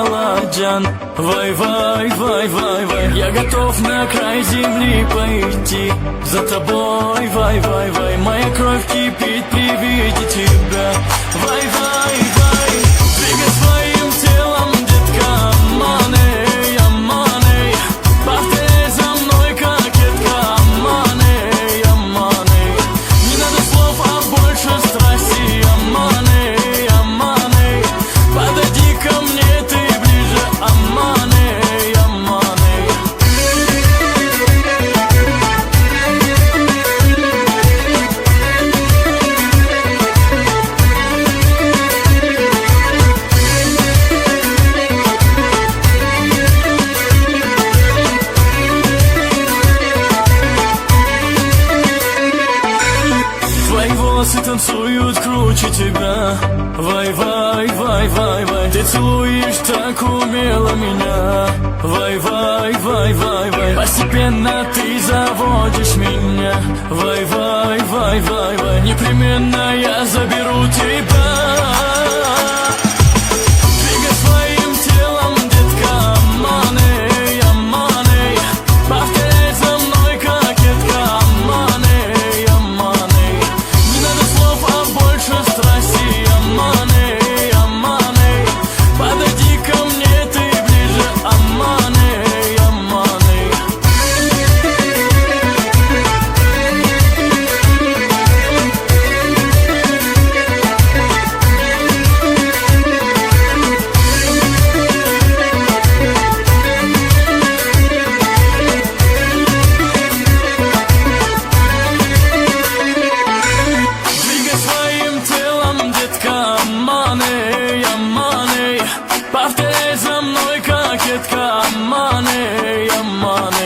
ладян. Вай, вай, вай, вай, вай, я готов на край земли пойти за тобой. Вай, вай, вай, моя кровь кипит при виде тебя. Вай, вай, вай, двигай своим телом, детка. Аманы, аманы, повторяй за мной, кокетка. Аманы, аманы, не надо слов, а больше страсти. Аманы, аманы, подойди ко мне ты ближе. Аманы, аманы. Твои волосы танцуют круче тебя. Вай, вай, вай, вай, вай, ты целуешь так умело меня. Вай, вай, вай, вай, вай, постепенно ты заводишь меня. Вай, вай, вай, вай, вай, непременно я заберу тебя. Двигай своим телом, детка. Аманы, аманы, повторяй за мной, кокетка. Аманы, аманы, не надо слов, а больше страсти. Аманы, аманы, подойди ко мне ты ближе. Аманы, аманы. Двигай своим телом, детка. Аманы, аманы, повторяй за мной, кокетка. Аманы, аманы.